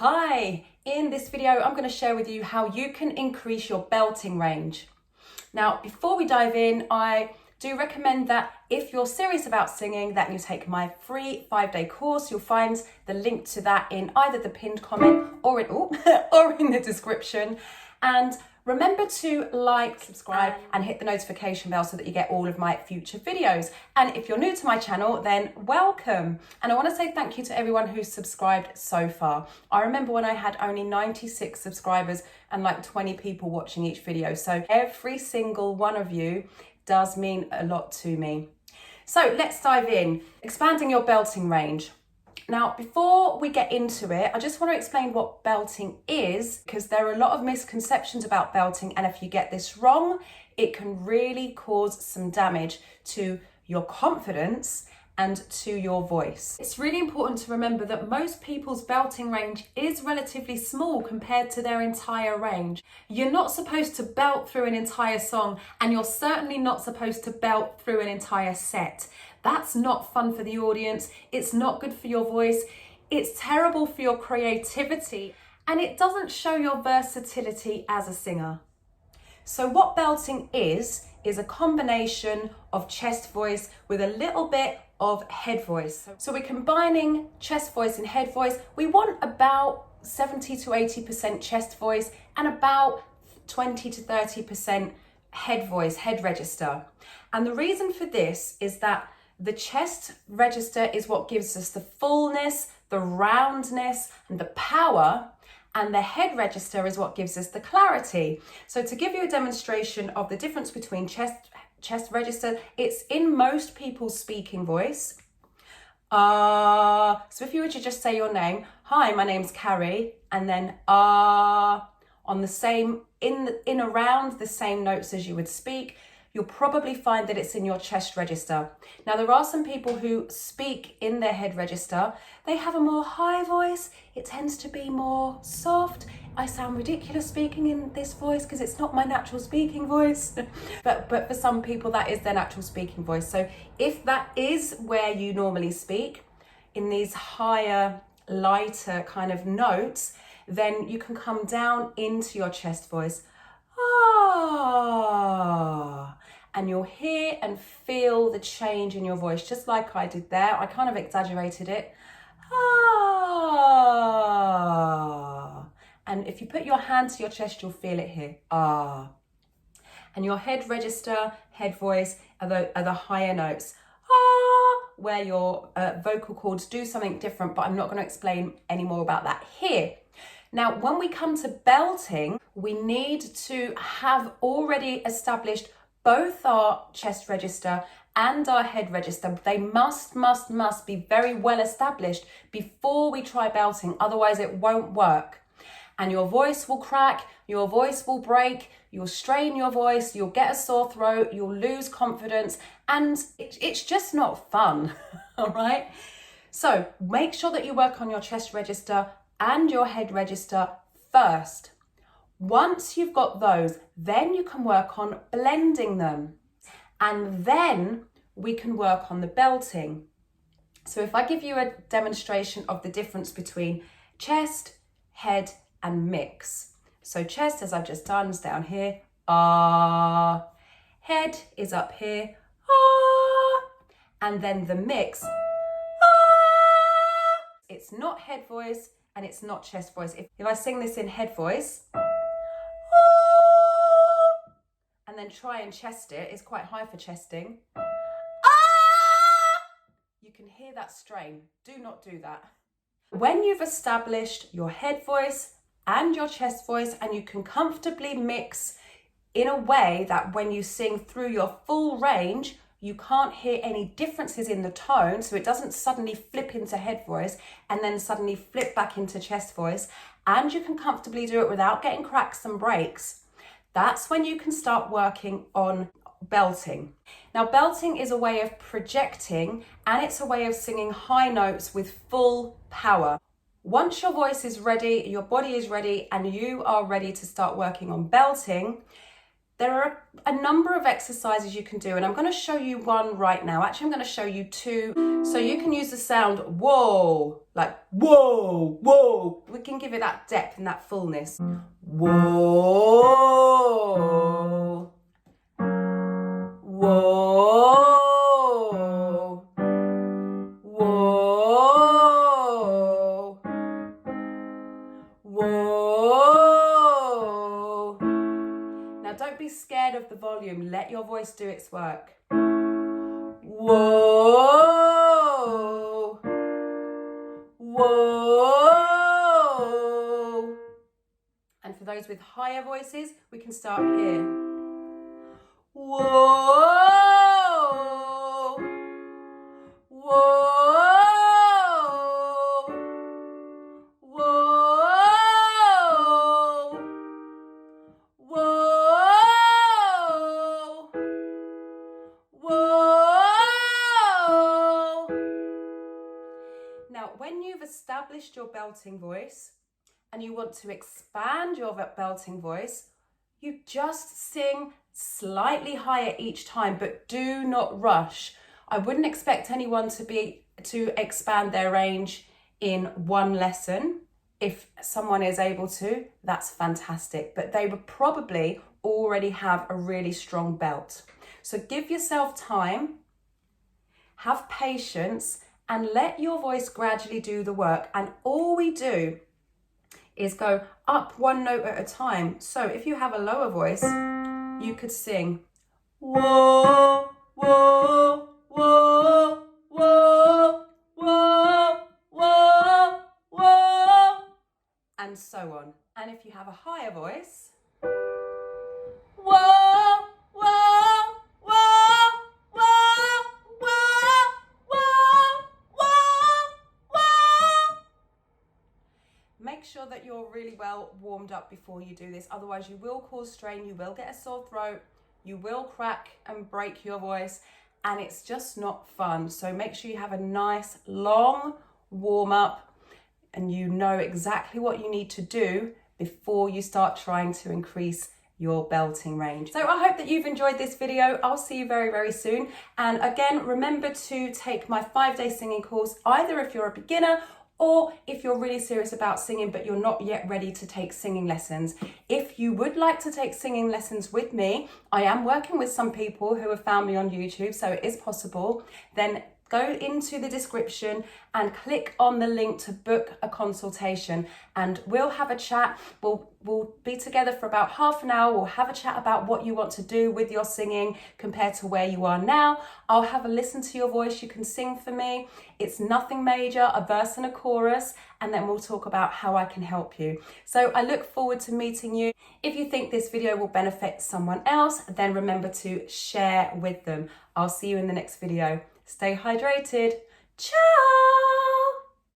Hi, in this video I'm going to share with you how you can increase your belting range. Now before we dive in, I do recommend that if you're serious about singing, that you take my free 5-day course. You'll find the link to that in either the pinned comment or in the description. And remember to like, subscribe and hit the notification bell so that you get all of my future videos. And if you're new to my channel, then welcome. And I want to say thank you to everyone who's subscribed so far. I remember when I had only 96 subscribers and like 20 people watching each video. So every single one of you does mean a lot to me. So let's dive in. Expanding your belting range. Now, before we get into it, I just want to explain what belting is, because there are a lot of misconceptions about belting, and if you get this wrong, it can really cause some damage to your confidence and to your voice. It's really important to remember that most people's belting range is relatively small compared to their entire range. You're not supposed to belt through an entire song, and you're certainly not supposed to belt through an entire set. That's not fun for the audience, it's not good for your voice, it's terrible for your creativity, and it doesn't show your versatility as a singer. So what belting is a combination of chest voice with a little bit of head voice. So we're combining chest voice and head voice. We want about 70 to 80% chest voice and about 20 to 30% head voice, head register. And the reason for this is that the chest register is what gives us the fullness, the roundness, and the power, and the head register is what gives us the clarity. So to give you a demonstration of the difference between chest register, it's in most people's speaking voice. So if you were to just say your name, hi, my name's Carrie, and then on the same, in around the same notes as you would speak, you'll probably find that it's in your chest register. Now, there are some people who speak in their head register. They have a more high voice. It tends to be more soft. I sound ridiculous speaking in this voice because it's not my natural speaking voice. but for some people, that is their natural speaking voice. So if that is where you normally speak, in these higher, lighter kind of notes, then you can come down into your chest voice. And you'll hear and feel the change in your voice, just like I did there. I kind of exaggerated it. And if you put your hand to your chest, you'll feel it here. And your head register, head voice are the higher notes. Where your vocal cords do something different, but I'm not going to explain any more about that here. Now, when we come to belting, we need to have already established both our chest register and our head register. They must be very well established before we try belting, otherwise it won't work. And your voice will crack, your voice will break, you'll strain your voice, you'll get a sore throat, you'll lose confidence, and it's just not fun, all right? So make sure that you work on your chest register and your head register first. Once you've got those, then you can work on blending them. And then we can work on the belting. So if I give you a demonstration of the difference between chest, head, and mix. So chest, as I've just done, is down here. Head is up here. And then the mix. It's not head voice and it's not chest voice. If I sing this in head voice, and then try and chest it, it's quite high for chesting. You can hear that strain. Do not do that. When you've established your head voice and your chest voice, and you can comfortably mix in a way that when you sing through your full range, you can't hear any differences in the tone, so it doesn't suddenly flip into head voice and then suddenly flip back into chest voice, and you can comfortably do it without getting cracks and breaks, that's when you can start working on belting. Now, belting is a way of projecting, and it's a way of singing high notes with full power. Once your voice is ready, your body is ready, and you are ready to start working on belting, There are a number of exercises you can do, and I'm going to show you one right now. Actually, I'm going to show you two. So you can use the sound whoa, like whoa, whoa. We can give it that depth and that fullness. Whoa, whoa, whoa, whoa. Now don't be scared of the volume. Let your voice do its work. Whoa, whoa. And for those with higher voices, we can start here. Whoa, whoa, whoa, whoa, whoa. Now, when you've established your belting voice and you want to expand your belting voice, you just sing slightly higher each time, but do not rush. I wouldn't expect anyone to expand their range in one lesson. If someone is able to, that's fantastic, but they would probably already have a really strong belt. So give yourself time, have patience, and let your voice gradually do the work. And all we do is go up one note at a time. So if you have a lower voice, you could sing whoa, whoa, whoa, whoa, whoa, whoa, whoa, and so on. And if you have a higher voice, whoa, whoa, whoa, whoa, whoa, whoa, whoa, whoa. Make sure that you're really well warmed up before you do this. Otherwise, you will cause strain, you will get a sore throat, you will crack and break your voice, and it's just not fun. So make sure you have a nice long warm up and you know exactly what you need to do before you start trying to increase your belting range. So I hope that you've enjoyed this video. I'll see you very, very soon. And again, remember to take my 5-day singing course, either if you're a beginner or if you're really serious about singing but you're not yet ready to take singing lessons. If you would like to take singing lessons with me, I am working with some people who have found me on YouTube, so it is possible. Then go into the description and click on the link to book a consultation, and we'll have a chat. We'll be together for about half an hour. We'll have a chat about what you want to do with your singing compared to where you are now. I'll have a listen to your voice. You can sing for me. It's nothing major, a verse and a chorus, and then we'll talk about how I can help you. So I look forward to meeting you. If you think this video will benefit someone else, then remember to share with them. I'll see you in the next video. Stay hydrated. Ciao!